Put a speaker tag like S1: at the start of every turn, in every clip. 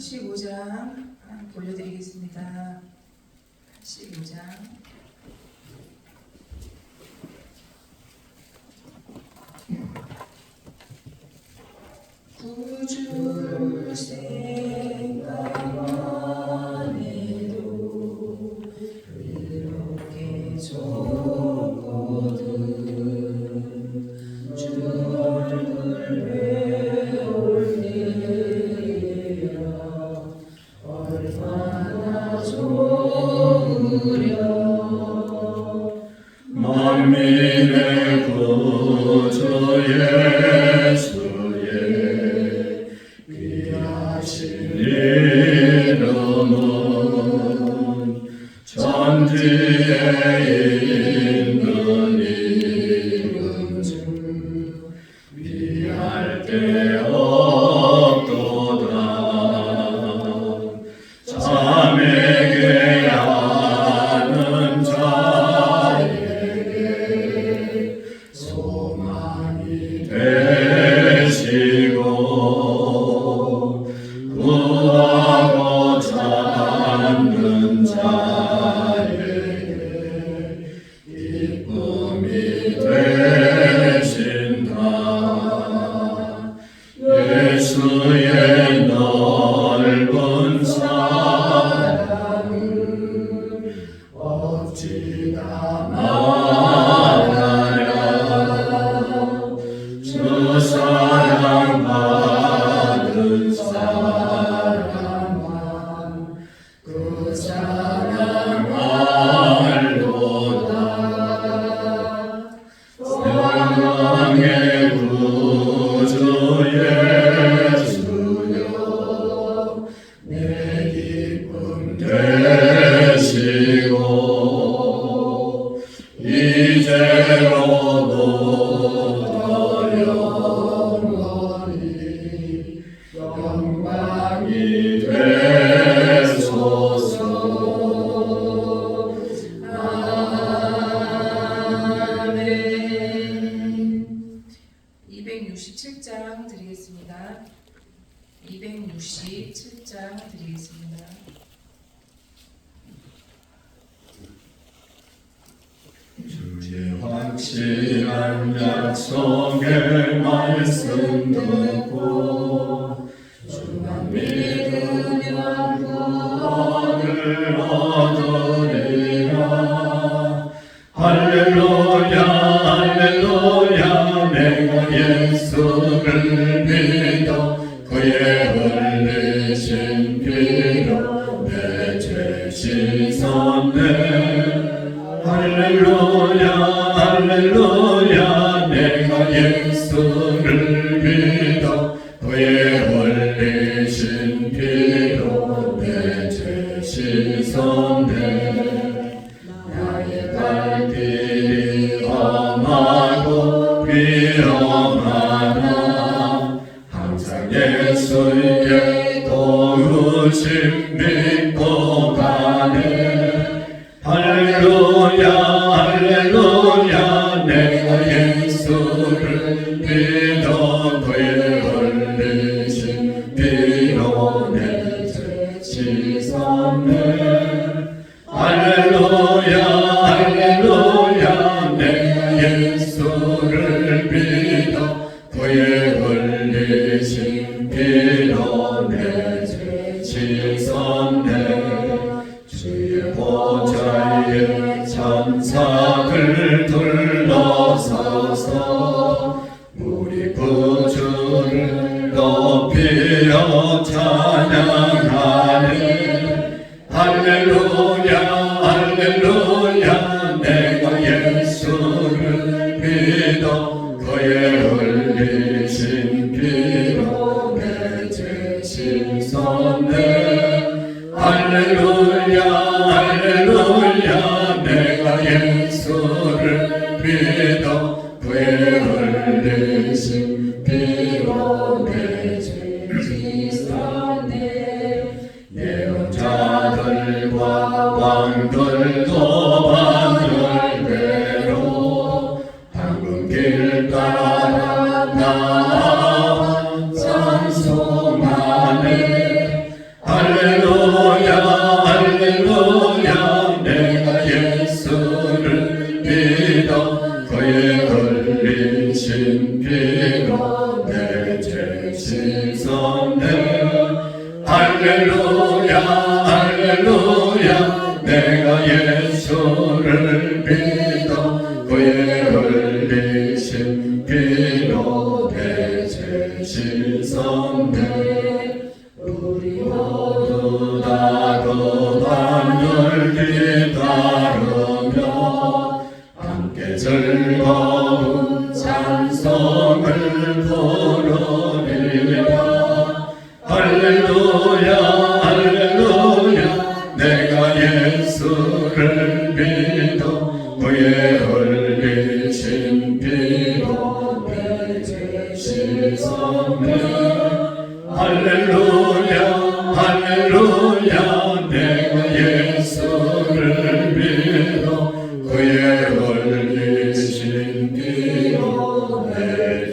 S1: 85장 올려드리겠습니다. 85장 구주 생각만 해도 이렇게 좋거든. 주 얼굴 배울 때야 얼마나 좋으랴.
S2: 만민의 구주 예수의 귀하신 이름은 천지에 있는 이름 중 비할 데 없도다. 자매게 아는 자에게 소망이 되시고 구하고 찾는 자에게 기쁨이 되신다. 예수의 넓은 사랑을 어찌다 말하랴. 주 사랑받은 사람만 그 사랑 알도다. 사랑의 구주 예수여 내 기쁨 되시고 이제로부터 영원히 영광이 되소서.
S1: 아멘. 267장 드리겠습니다. 267장 드리겠습니다.
S2: 주의 확실한 약속의 말씀 듣고 주만 믿으면 구원을 얻으리라. 할렐루야 할렐루야. 내가 예수를 믿어 그의 흘리신 피로 내 죄 씻었네. 할렐루야 할렐루야. 내가 예수를 믿어 그의 흘리신 피로 내 죄 씻었네. 나의 갈 길이 험하고 위험하나 항상 예수의 도우심 믿고 가네. 할렐루야 할렐루야. 내가 예수를 믿어 그의 흘리신 피로 내 죄 씻었네. 할렐루야 할렐루야. 내가 예수를 믿어 그의 흘리신 피로 내 죄 씻었네. 주의 보좌에 천사들 둘러서서 우리 구주를 높이어 찬양하네. 할렐루야 할렐루야. 내가 예수를 믿어 그의 흘리신 피로 내 죄 씻었네. 할렐루야 할렐루야. 내가 예수를 믿어 그의 흘리신 피로 내 죄 씻었네. 예언자들과 왕들도 반열대로 황금 길 따라 나아와 찬송하네. 할렐루야 내가 예수를 믿어 그의 흘리신 피로 내 죄 씻었네 우리 모두 다 그 밤을 기다리며 함께 즐거운 찬송을 부르리라 할렐루야 할렐루야 내가 예수를 믿어 그의 흘리신 피로 내 죄 씻었네 할렐루야 할렐루야 내가 예수를 믿어 그의 흘리신 피로 내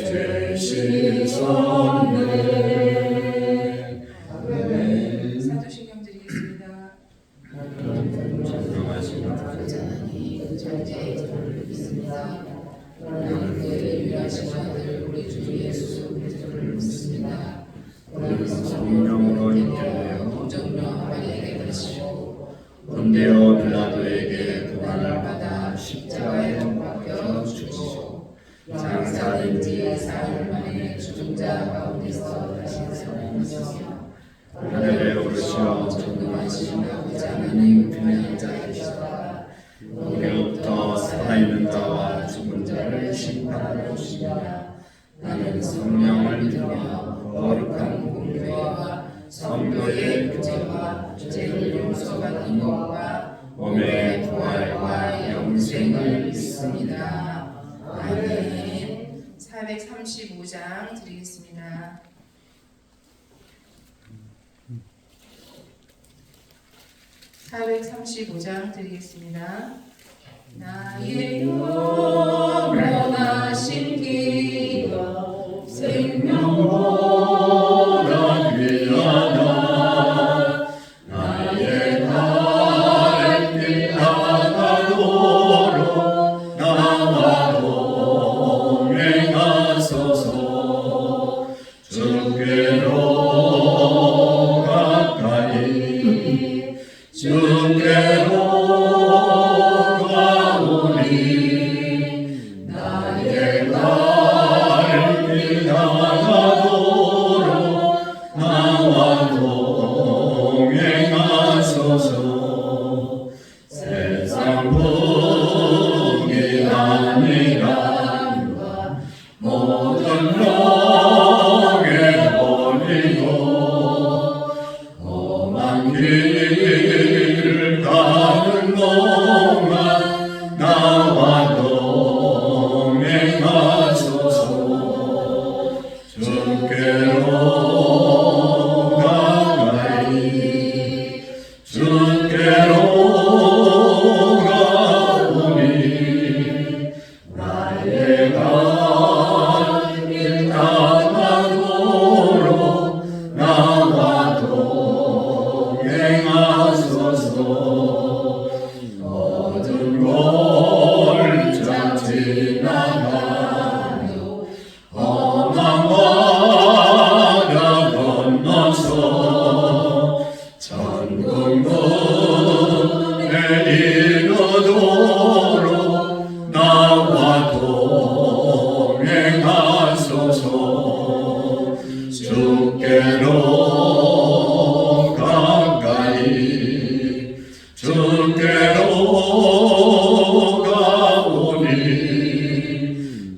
S2: 죄 씻었네
S1: 사도신경 드리겠습니다.
S3: 하나님 절대 저를 믿습니다. 하나님의 유일하신 아들 우리 주 예수 그리스도를 믿습니다. 오늘
S2: 성령으로 인격되어
S3: 공정령 마리아에게 그리시고
S2: 본디오 빌라도에게 고난을 받아
S3: 십자가에 못 박혀 죽으시고 장사된 지 사흘 만에 죽은 자 가운데서 다시 살아나시며
S2: 하늘에 오르시어
S3: 전능하신 아버지 하나님 분명한 자이시다가
S2: 우리로부터 살아있는 자와 죽은 자를
S3: 심판하러 오시며 나는
S2: 성령을
S3: 믿으며
S2: 믿으며
S3: 거룩한 공교회와 성도의 교제와 죄를 용서받는 것과 몸의 부활과 영생을 믿습니다. 아멘.
S1: 435장 드리겠습니다. (435장) 드리겠습니다. 나의 영원하신 기도
S2: 생명보다 귀하다 나의 갈길 나가도록 나와 동행하소서 주께로 가까이 주께로 가오니 나의 갈길 나가도록 나와 동행하소서 세상 복이 아니라 모든 병에 버리고 험한 길을 가는 동안 나와 동행하소서 주께로 가까이 주께로 가오니 나의 갈길 나가도록 나와 동행하소서 모든 골짜 지나가며 험한 바다 건너서 천국문에 이르도록 나와 동행하소서 주께로 가까이 주께로 가오니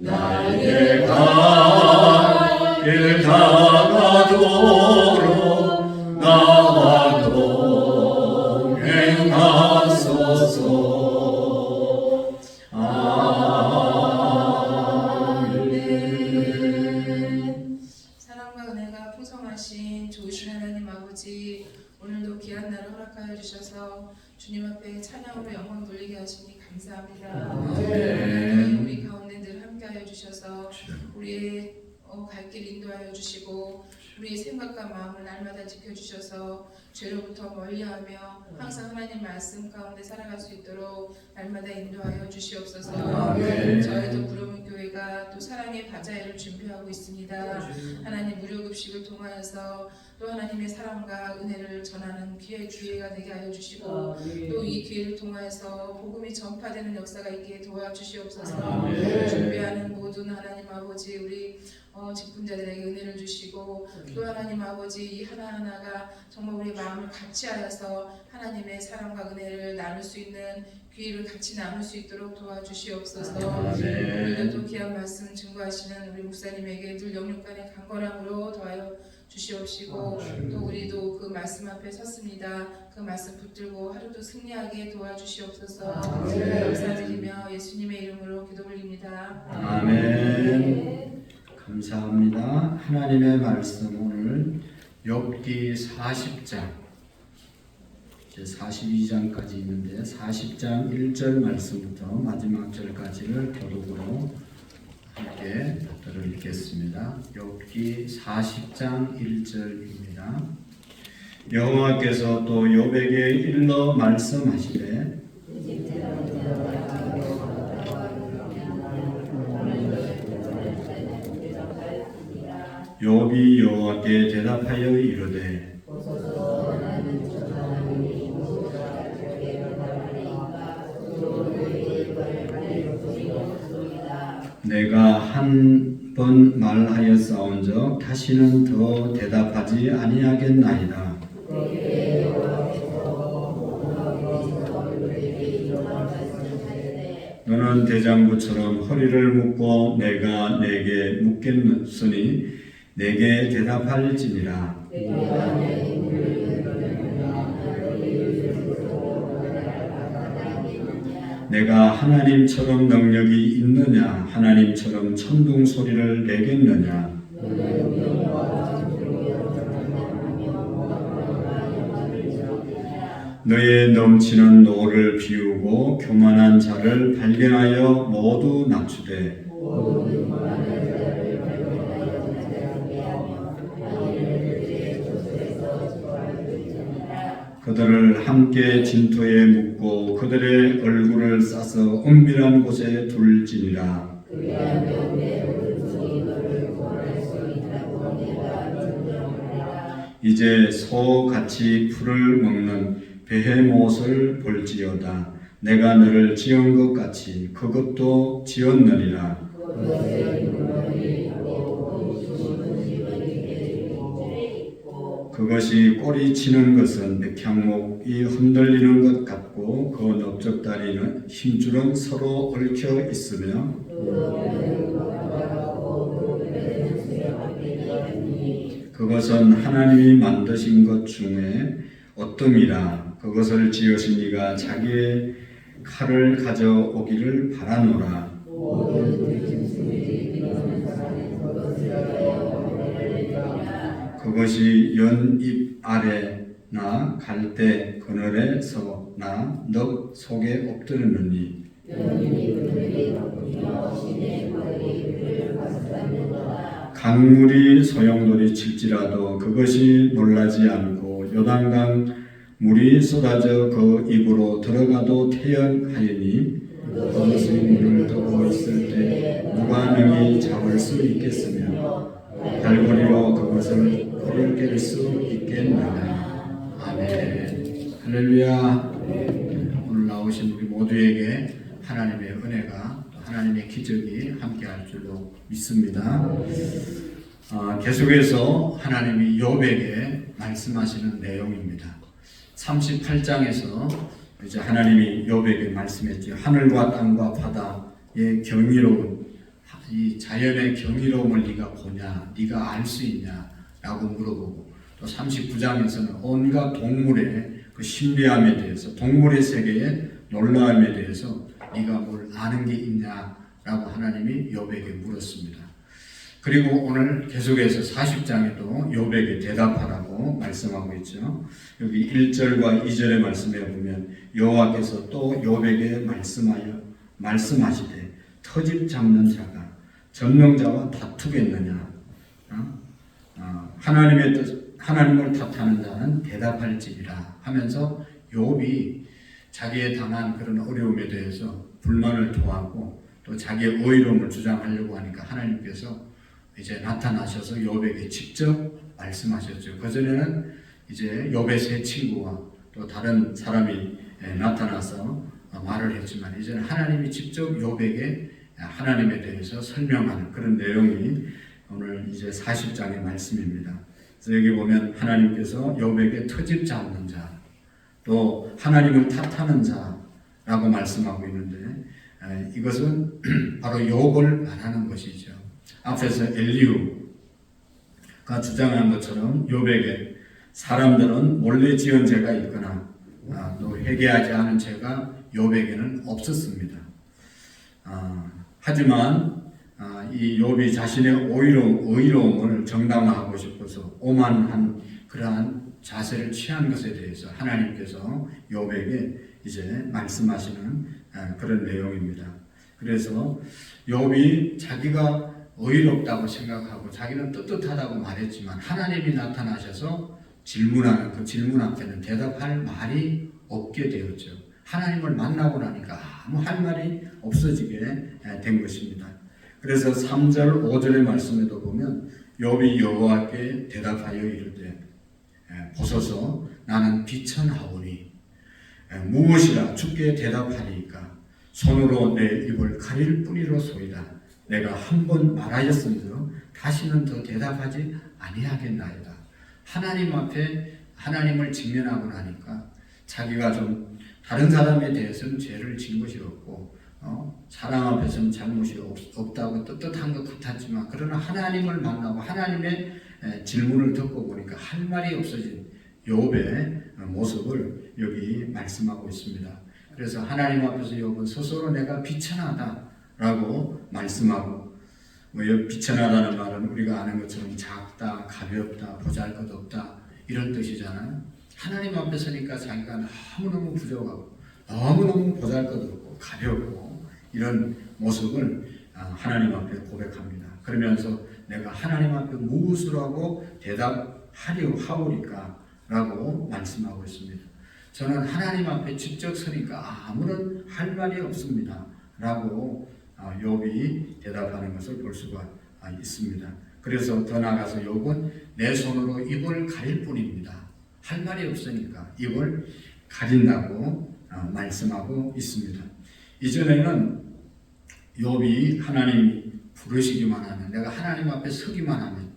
S2: 나의 갈길 다가도록 나와 동행하소서 아멘.
S1: 사랑과 은혜가 풍성하신 좋으신 하나님 아버지, 오늘도 귀한 날을 허락하여 주셔서 주님 앞에 찬양으로 영광 돌리게 하시니 감사합니다. 우리 가운데 늘 함께하여 주셔서 우리의 갈 길 인도하여 주시고 우리의 생각과 마음을 날마다 지켜주셔서 죄로부터 멀리하며 항상 하나님 말씀 가운데 살아갈 수 있도록 날마다 인도하여 주시옵소서.
S2: 아멘.
S1: 저희도 부르문 교회가 또 사랑의 바자회를 준비하고 있습니다. 하나님 무료급식을 통하여서 또 하나님의 사랑과 은혜를 전하는 귀의 기회가 되게 하여 주시고 또 이 기회를 통하여서 복음이 전파되는 역사가 있게 도와주시옵소서.
S2: 아멘.
S1: 준비하는 모든 하나님 아버지 우리 직분자들에게 은혜를 주시고 또 하나님 아버지 이 하나하나가 정말 우리의 마음을 같이 하여서 하나님의 사랑과 은혜를 나눌 수 있는 기회를 같이 나눌 수 있도록 도와주시옵소서.
S2: 아멘.
S1: 오늘도 또 귀한 말씀 증거하시는 우리 목사님에게 늘 영육간의 강건함으로 더하여 주시옵시고 또 우리도 그 말씀 앞에 섰습니다. 그 말씀 붙들고 하루도 승리하게 도와주시옵소서. 감사드리며 예수님의 이름으로 기도 올립니다.
S2: 아멘. 감사합니다. 하나님의 말씀 오늘 욥기 40장 이제 42장까지 있는데 40장 1절 말씀부터 마지막 절까지를 교독으로 함께 읽겠습니다. 욥기 40장 1절입니다. 여호와께서 또 욥에게 일러 말씀하시되 욥이 여호와께 대답하여 이르되 내가 한 번 말하였사온즉 다시는 더 대답하지 아니하겠나이다. 너는 대장부처럼 허리를 묶고 내가 내게 묻겠으니 내게 대답할지니라. 내가 하나님처럼 능력이 있느냐 하나님처럼 천둥 소리를 내겠느냐. 너의 넘치는 노를 비우고 교만한 자를 발견하여 모두 낮추되 그들을 함께 진토에 묻고 그들의 얼굴을 싸서 은밀한 곳에 둘지니라. 이제 소같이 풀을 먹는 베헤못을 볼지어다. 내가 너를 지은 것 같이 그것도 지었느니라. 그것이 꼬리치는 것은 백향목이 흔들리는 것 같고 그 넓적다리는 힘줄은 서로 얽혀 있으며 그것은 하나님이 만드신 것 중에 어뜸이라. 그것을 지으신 이가 자기의 칼을 가져오기를 바라노라. 그것이 연잎 아래나 갈대 그늘에 서나 늪 속에 엎드렸느니 강물이 소용돌이 칠지라도 그것이 놀라지 않고 요단강 물이 쏟아져 그 입으로 들어가도 태연하여니 그것의 물을 두고 있을 때 누가 능히 잡을 수 있겠으며 발걸이로 그것을 풀을 깰 수 있겠느냐. 아멘. 할렐루야. 오늘 나오신 우리 모두에게 하나님의 은혜가 하나님의 기적이 함께할 줄로 믿습니다. 계속해서 하나님이 욥에게 말씀하시는 내용입니다. 38장에서 이제 하나님이 욥에게 말씀했죠. 하늘과 땅과 바다의 경이로운 이 자연의 경이로움을 네가 보냐, 네가 알 수 있냐 라고 물어보고, 또 39장에서는 온갖 동물의 그 신비함에 대해서, 동물의 세계의 놀라움에 대해서 네가 뭘 아는 게 있냐 라고 하나님이 욥에게 물었습니다. 그리고 오늘 계속해서 40장에도 욥에게 대답하라고 말씀하고 있죠. 여기 1절과 2절의 말씀에 보면 여호와께서 또 욥에게 말씀하시되 터집 잡는 자가 전능자와 다투겠느냐. 하나님을 탓하는 자는 대답할지니라 하면서 욥이 자기의 당한 그런 어려움에 대해서 불만을 토하고 또 자기의 의로움을 주장하려고 하니까 하나님께서 이제 나타나셔서 욥에게 직접 말씀하셨죠. 그전에는 이제 욥의 세 친구와 또 다른 사람이 나타나서 말을 했지만 이제는 하나님이 직접 욥에게 하나님에 대해서 설명하는 그런 내용이 오늘 이제 40장의 말씀입니다. 그래서 여기 보면 하나님께서 욥에게 터집 잡는 자, 또 하나님을 탓하는 자라고 말씀하고 있는데 이것은 바로 욥을 말하는 것이죠. 앞에서 엘리후가 주장한 것처럼 욥에게 사람들은 몰래 지은 죄가 있거나 또 회개하지 않은 죄가 욥에게는 없었습니다. 하지만 이 욥이 자신의 의로움을 정당화하고 싶어서 오만한 그러한 자세를 취한 것에 대해서 하나님께서 욥에게 이제 말씀하시는 그런 내용입니다. 그래서 욥이 자기가 의롭다고 생각하고 자기는 떳떳하다고 말했지만 하나님이 나타나셔서 질문하는 그 질문 앞에는 대답할 말이 없게 되었죠. 하나님을 만나고 나니까 아무 할 말이 없어지게 된 것입니다. 그래서 3절, 5절의 말씀에도 보면 욥이 여호와께 대답하여 이르되 보소서 나는 비천하오니 무엇이라 주께 대답하리이까 손으로 내 입을 가릴 뿐이로소이다. 내가 한 번 말하였은즉 다시는 더 대답하지 아니하겠나이다. 하나님 앞에 하나님을 직면하고 나니까 자기가 좀 다른 사람에 대해서는 죄를 진 것이 없고 사람 앞에서는 잘못이 없다고 떳떳한 것 같았지만 그러나 하나님을 만나고 하나님의 질문을 듣고 보니까 할 말이 없어진 욥의 모습을 여기 말씀하고 있습니다. 그래서 하나님 앞에서 욥은 스스로 내가 비천하다라고 말씀하고 비천하다는 말은 우리가 아는 것처럼 작다, 가볍다, 보잘것없다 이런 뜻이잖아요. 하나님 앞에 서니까 자기가 너무너무 부족하고 너무너무 보잘것없고 가볍고 이런 모습을 하나님 앞에 고백합니다. 그러면서 내가 하나님 앞에 무엇을 하고 대답하려 하오리까 라고 말씀하고 있습니다. 저는 하나님 앞에 직접 서니까 아무런 할 말이 없습니다 라고 욥이 대답하는 것을 볼 수가 있습니다. 그래서 더 나아가서 욥은 내 손으로 입을 가릴 뿐입니다. 할 말이 없으니까 입을 가린다고 말씀하고 있습니다. 이전에는 욥이 하나님이 부르시기만 하면 내가 하나님 앞에 서기만 하면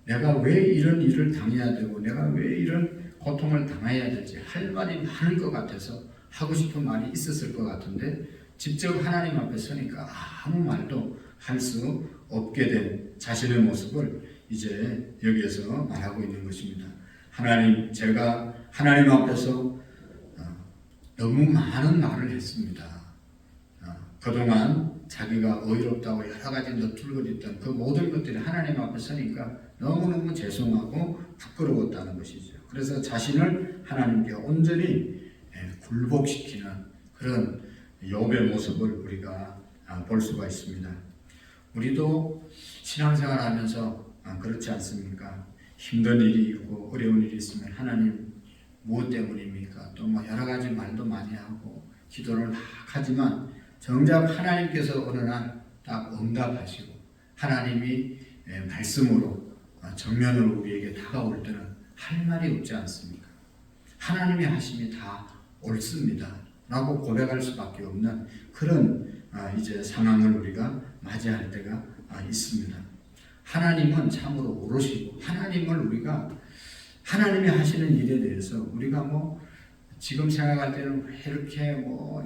S2: 내가 왜 이런 일을 당해야 되고 내가 왜 이런 고통을 당해야 될지 할 말이 많을 것 같아서 하고 싶은 말이 있었을 것 같은데 직접 하나님 앞에 서니까 아무 말도 할 수 없게 된 자신의 모습을 이제 여기에서 말하고 있는 것입니다. 하나님, 제가 하나님 앞에서 너무 많은 말을 했습니다. 그동안 자기가 의롭다고 여러 가지 너툴거렸던 그 모든 것들이 하나님 앞에 서니까 너무너무 죄송하고 부끄러웠다는 것이죠. 그래서 자신을 하나님께 온전히 굴복시키는 그런 욥의 모습을 우리가 볼 수가 있습니다. 우리도 신앙생활 하면서 그렇지 않습니까? 힘든 일이 있고 어려운 일이 있으면 하나님 무엇 때문입니까? 또 뭐 여러 가지 말도 많이 하고 기도를 막 하지만 정작 하나님께서 어느 날 딱 응답하시고 하나님이 말씀으로 정면으로 우리에게 다가올 때는 할 말이 없지 않습니까? 하나님의 하심이 다 옳습니다 라고 고백할 수밖에 없는 그런 이제 상황을 우리가 맞이할 때가 있습니다. 하나님은 참으로 오르시고 하나님을 우리가 하나님이 하시는 일에 대해서 우리가 뭐 지금 생각할 때는 왜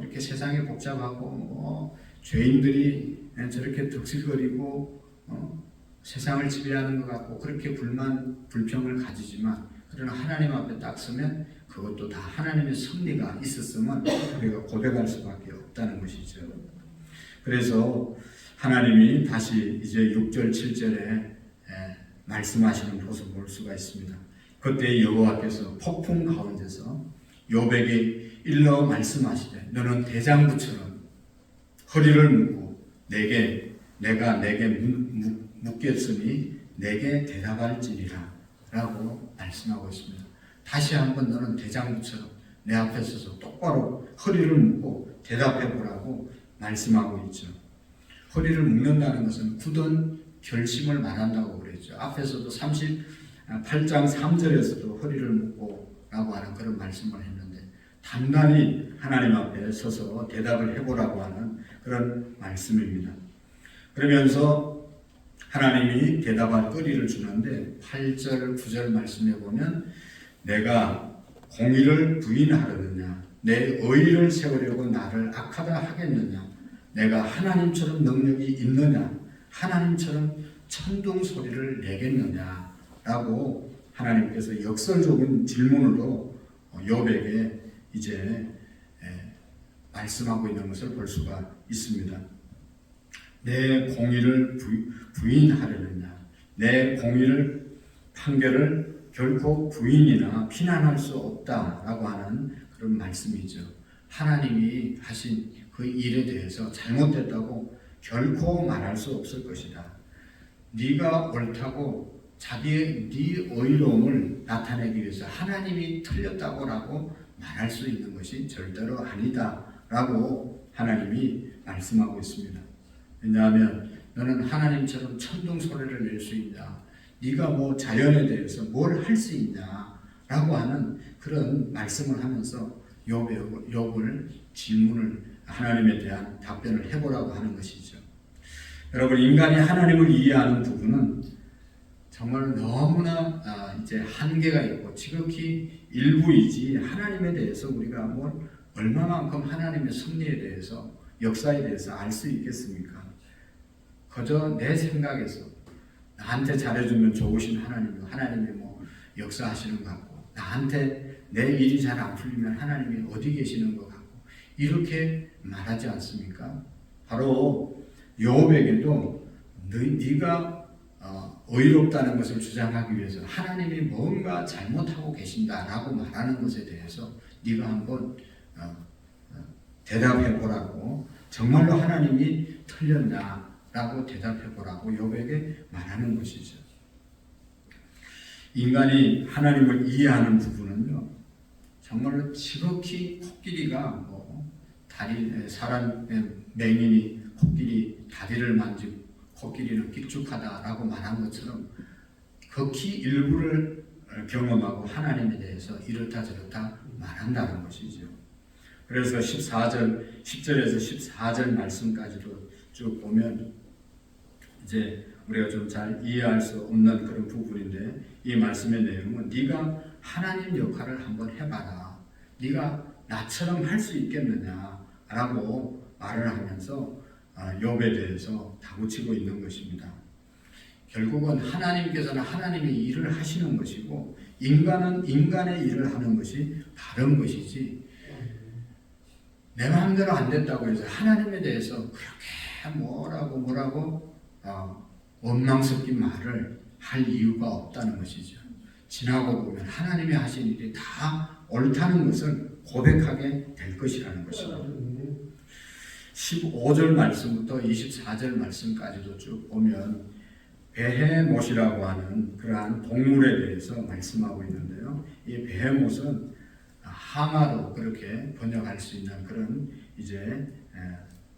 S2: 이렇게 세상이 복잡하고 죄인들이 저렇게 득실거리고 세상을 지배하는 것 같고 그렇게 불평을 가지지만 그러나 하나님 앞에 딱 서면 그것도 다 하나님의 섭리가 있었으면 우리가 고백할 수밖에 없다는 것이죠. 그래서 하나님이 다시 이제 6절 7절에 말씀하시는 모습을 볼 수가 있습니다. 그때 여호와께서 폭풍 가운데서 욥에게 일러 말씀하시되 너는 대장부처럼 허리를 묶고 내가 내게 묻겠으니 내게 대답할지니라 라고 말씀하고 있습니다. 다시 한번 너는 대장부처럼 내 앞에 서서 똑바로 허리를 묶고 대답해 보라고 말씀하고 있죠. 허리를 묶는다는 것은 굳은 결심을 말한다고 그랬죠. 앞에서도 38장 3절에서도 허리를 묶고 라고 하는 그런 말씀을 했는데 단단히 하나님 앞에 서서 대답을 해보라고 하는 그런 말씀입니다. 그러면서 하나님이 대답할 거리를 주는데 8절 9절 말씀해 보면 내가 공의를 부인하려느냐 내 의를 세우려고 나를 악하다 하겠느냐 내가 하나님처럼 능력이 있느냐 하나님처럼 천둥 소리를 내겠느냐 라고 하나님께서 역설적인 질문으로 욥에게 이제 말씀하고 있는 것을 볼 수가 있습니다. 내 공의를 부인하려느냐 내 공의를 판결을 결코 부인이나 비난할 수 없다라고 하는 그런 말씀이죠. 하나님이 하신 그 일에 대해서 잘못됐다고 결코 말할 수 없을 것이다. 네가 옳다고 자기의 네 의로움을 나타내기 위해서 하나님이 틀렸다고라고 말할 수 있는 것이 절대로 아니다라고 하나님이 말씀하고 있습니다. 왜냐하면 너는 하나님처럼 천둥 소리를 낼 수 있냐? 네가 뭐 자연에 대해서 뭘 할 수 있냐라고 하는 그런 말씀을 하면서 욥을 질문을 하나님에 대한 답변을 해보라고 하는 것이죠. 여러분 인간이 하나님을 이해하는 부분은 정말 너무나 이제 한계가 있고 지극히 일부이지 하나님에 대해서 우리가 뭘 얼마만큼 하나님의 섭리에 대해서 역사에 대해서 알 수 있겠습니까? 그저 내 생각에서 나한테 잘해주면 좋으신 하나님이 뭐 역사하시는 것 같고 나한테 내 일이 잘 안 풀리면 하나님이 어디 계시는 것 같고 이렇게 말하지 않습니까? 바로 욥에게도 네가 의롭다는 것을 주장하기 위해서 하나님이 뭔가 잘못하고 계신다라고 말하는 것에 대해서 네가 한번 대답해 보라고 정말로 하나님이 틀렸나라고 대답해 보라고 욥에게 말하는 것이죠. 인간이 하나님을 이해하는 부분은요 정말로 지극히 코끼리가 사람의 맹인이 코끼리 다리를 만지고 코끼리는 길쭉하다라고 말한 것처럼 극히 일부를 경험하고 하나님에 대해서 이렇다 저렇다 말한다는 것이죠. 그래서 10절에서 14절 말씀까지도 쭉 보면 이제 우리가 좀 잘 이해할 수 없는 그런 부분인데 이 말씀의 내용은 네가 하나님 역할을 한번 해봐라. 네가 나처럼 할 수 있겠느냐라고 말을 하면서 욥에 대해서 다그치고 있는 것입니다. 결국은 하나님께서는 하나님의 일을 하시는 것이고 인간은 인간의 일을 하는 것이 다른 것이지 내 마음대로 안 됐다고 해서 하나님에 대해서 그렇게 뭐라고 원망스럽게 말을 할 이유가 없다는 것이죠. 지나고 보면 하나님이 하신 일이 다 옳다는 것을 고백하게 될 것이라는 것입니다. 15절 말씀부터 24절 말씀까지도 쭉 보면 베헤못이라고 하는 그러한 동물에 대해서 말씀하고 있는데요. 이 베헤못은 하마로 그렇게 번역할 수 있는 그런 이제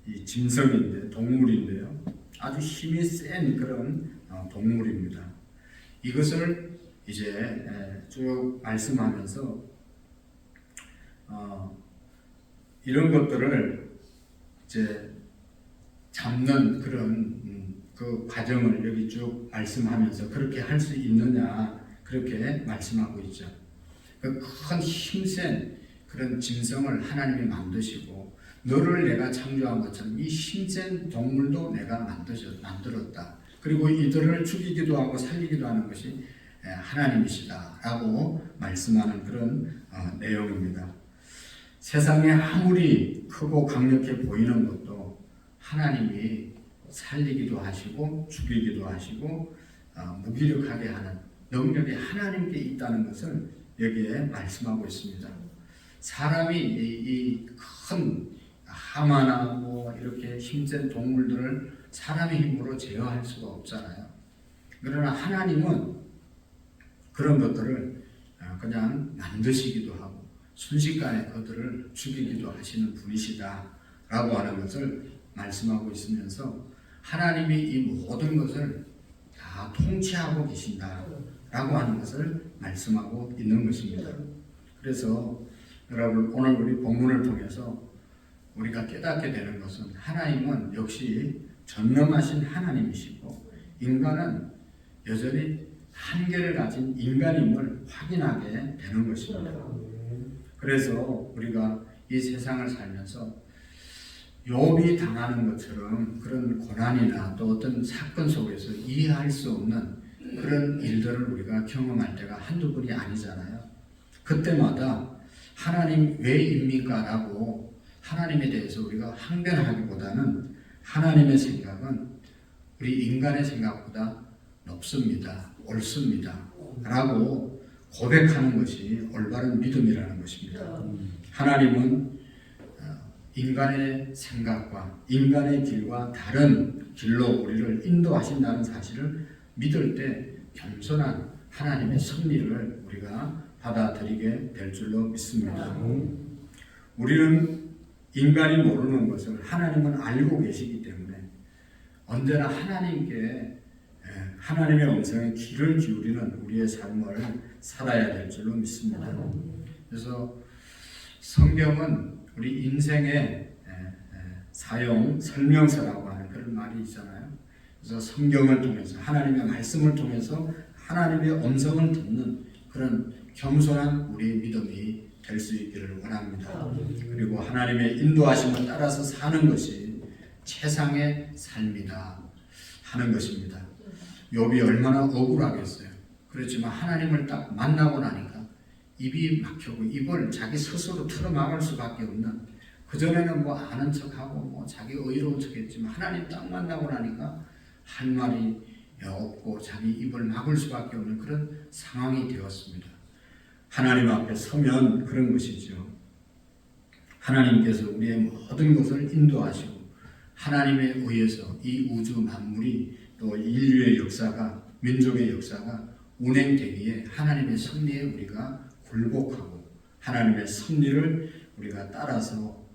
S2: 이 짐승인데 동물인데요. 아주 힘이 센 그런 동물입니다. 이것을 이제 쭉 말씀하면서 이런 것들을 이제 잡는 그런 그 과정을 여기 쭉 말씀하면서 그렇게 할 수 있느냐 그렇게 말씀하고 있죠. 그 큰 힘센 그런 짐승을 하나님이 만드시고 너를 내가 창조한 것처럼 이 힘센 동물도 내가 만들었다. 그리고 이들을 죽이기도 하고 살리기도 하는 것이 하나님이시다라고 말씀하는 그런 내용입니다. 세상에 아무리 크고 강력해 보이는 것도 하나님이 살리기도 하시고 죽이기도 하시고 무기력하게 하는 능력이 하나님께 있다는 것을 여기에 말씀하고 있습니다. 사람이 이 큰 하마나 뭐 이렇게 힘센 동물들을 사람의 힘으로 제어할 수가 없잖아요. 그러나 하나님은 그런 것들을 그냥 만드시기도 하고 순식간에 그들을 죽이기도 하시는 분이시다라고 하는 것을 말씀하고 있으면서 하나님이 이 모든 것을 다 통치하고 계신다라고 하는 것을 말씀하고 있는 것입니다. 그래서 여러분 오늘 우리 본문을 통해서 우리가 깨닫게 되는 것은 하나님은 역시 전능하신 하나님이시고 인간은 여전히 한계를 가진 인간임을 확인하게 되는 것입니다. 그래서 우리가 이 세상을 살면서 욥이 당하는 것처럼 그런 고난이나 또 어떤 사건 속에서 이해할 수 없는 그런 일들을 우리가 경험할 때가 한두 번이 아니잖아요. 그때마다 하나님 왜입니까? 라고 하나님에 대해서 우리가 항변하기보다는 하나님의 생각은 우리 인간의 생각보다 높습니다. 옳습니다. 라고 고백하는 것이 올바른 믿음이라는 것입니다. 하나님은 인간의 생각과 인간의 길과 다른 길로 우리를 인도하신다는 사실을 믿을 때 겸손한 하나님의 섭리를 우리가 받아들이게 될 줄로 믿습니다. 우리는 인간이 모르는 것을 하나님은 알고 계시기 때문에 언제나 하나님의 음성에 귀를 기울이는 우리의 삶을 살아야 될 줄로 믿습니다. 그래서 성경은 우리 인생의 사용 설명서라고 하는 그런 말이 있잖아요. 그래서 성경을 통해서 하나님의 말씀을 통해서 하나님의 음성을 듣는 그런 겸손한 우리의 믿음이 될 수 있기를 원합니다. 그리고 하나님의 인도하심을 따라서 사는 것이 최상의 삶이다 하는 것입니다. 욥이 얼마나 억울하겠어요. 그렇지만 하나님을 딱 만나고 나니까 입이 막히고 입을 자기 스스로 틀어막을 수밖에 없는, 그전에는 뭐 아는 척하고 뭐 자기 의로운 척했지만 하나님 딱 만나고 나니까 할 말이 없고 자기 입을 막을 수밖에 없는 그런 상황이 되었습니다. 하나님 앞에 서면 그런 것이죠. 하나님께서 우리의 모든 것을 인도하시고 하나님에 의해서 이 우주 만물이 또 인류의 역사가, 민족의 역사가 운행되기에 하나님의 섭리에 우리가 굴복하고 하나님의 섭리를 우리가 따라서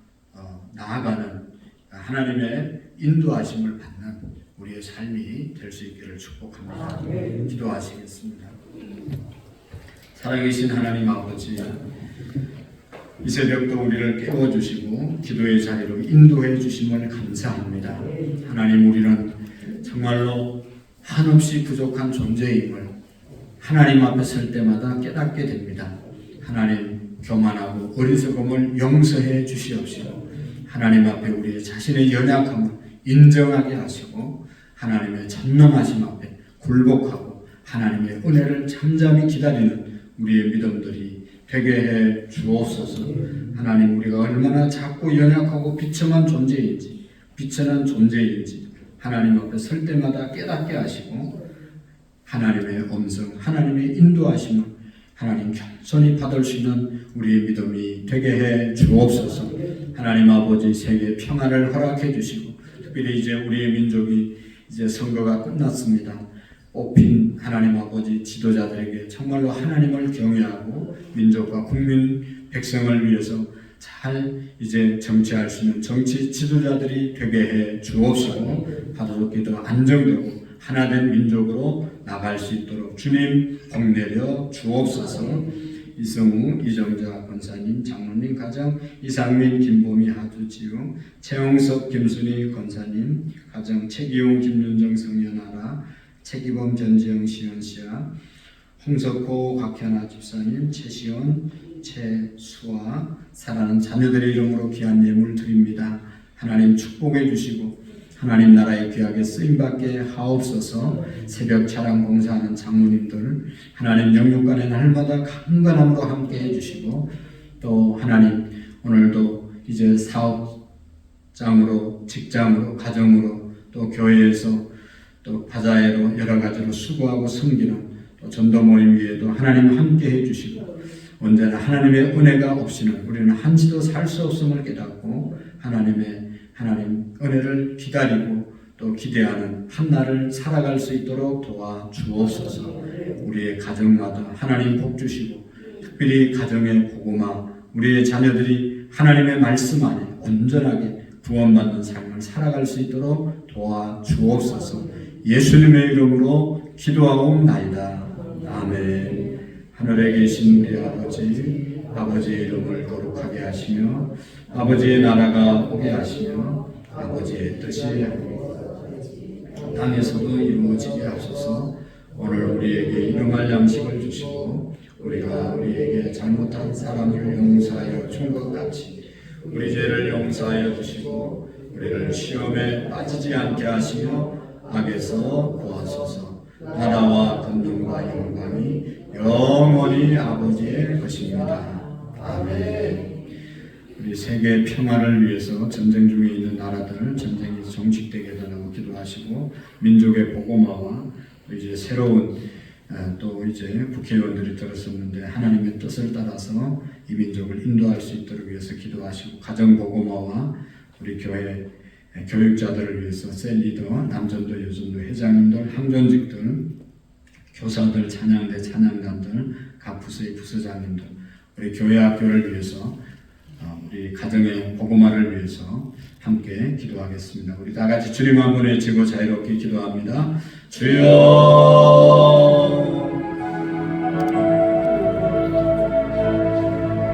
S2: 나아가는 하나님의 인도하심을 받는 우리의 삶이 될 수 있기를 축복합니다. 기도하시겠습니다. 살아계신 하나님 아버지, 이 새벽도 우리를 깨워주시고 기도의 자리로 인도해 주심을 감사합니다. 하나님, 우리는 정말로 한없이 부족한 존재임을 하나님 앞에 설 때마다 깨닫게 됩니다. 하나님, 교만하고 어리석음을 용서해 주시옵시고 하나님 앞에 우리의 자신의 연약함을 인정하게 하시고 하나님의 전능하심 앞에 굴복하고 하나님의 은혜를 잠잠히 기다리는 우리의 믿음들이 되게 해 주옵소서. 하나님, 우리가 얼마나 작고 연약하고 비참한 존재인지 하나님 앞에 설 때마다 깨닫게 하시고 하나님의 음성, 하나님의 인도하심을 하나님 겸손히 받을 수 있는 우리의 믿음이 되게 해 주옵소서. 하나님 아버지, 세계 평안을 허락해 주시고 특별히 이제 우리의 민족이 이제 선거가 끝났습니다. 뽑힌 하나님 아버지 지도자들에게 정말로 하나님을 경외하고 민족과 국민 백성을 위해서 잘 이제 정치할 수 있는 정치 지도자들이 되게 해 주옵시고 가족끼도 안정되고 하나된 민족으로 나갈 수 있도록 주님 복 내려 주옵소서. 이성우, 이정자 권사님, 장로님 가정, 이상민, 김보미, 하주지웅, 최홍석, 김순희 권사님 가정, 최기용, 김윤정, 성현아라, 최기범, 전지영, 시연씨야, 홍석호, 곽현아 집사님, 최시원, 최수아, 사랑하는 자녀들의 이름으로 귀한 예물 드립니다. 하나님 축복해 주시고 하나님 나라에 귀하게 쓰임받게 하옵소서. 새벽 차량 봉사하는 장로님들 하나님 영육간의 날마다 강건함으로 함께 해주시고 또 하나님 오늘도 이제 사업장으로, 직장으로, 가정으로 또 교회에서 또 바자회로 여러 가지로 수고하고 섬기는 또 전도 모임 위에도 하나님 함께 해주시고 언제나 하나님의 은혜가 없이는 우리는 한시도 살 수 없음을 깨닫고 하나님 은혜를 기다리고 또 기대하는 한 날을 살아갈 수 있도록 도와 주옵소서. 우리의 가정마다 하나님 복 주시고 특별히 가정의 복음화 우리의 자녀들이 하나님의 말씀 안에 온전하게 구원받는 삶을 살아갈 수 있도록 도와 주옵소서. 예수님의 이름으로 기도하옵나이다. 아멘. 하늘에 계신 우리 아버지의 이름을 거룩하게 하시며 아버지의 나라가 오게 하시며 아버지의 뜻이 땅에서도 이루어지게 하소서. 오늘 우리에게 일용할 양식을 주시고 우리가 우리에게 잘못한 사람을 용서하여 준 것 같이 우리 죄를 용서하여 주시고 우리를 시험에 빠지지 않게 하시며 악에서 구하소서. 나라와 권능과 영광이 영원히 아버지의 것입니다. 아멘. 우리 세계 평화를 위해서 전쟁 중에 있는 나라들 전쟁이 종식되게 해달라고 기도하시고 민족의 복음화와 이제 새로운 또 이제 국회의원들이 들었었는데 하나님의 뜻을 따라서 이 민족을 인도할 수 있도록 위해서 기도하시고 가정 복음화와 우리 교회 교육자들을 위해서 셀리더, 남전도, 여전도, 회장님들, 항전직들, 교사들, 찬양대, 찬양단들, 각 부서의 부서장님들, 우리 교회 학교를 위해서 우리 가정의 복음화를 위해서 함께 기도하겠습니다. 우리 다 같이 주님 한 분 외치고 자유롭게 기도합니다. 주여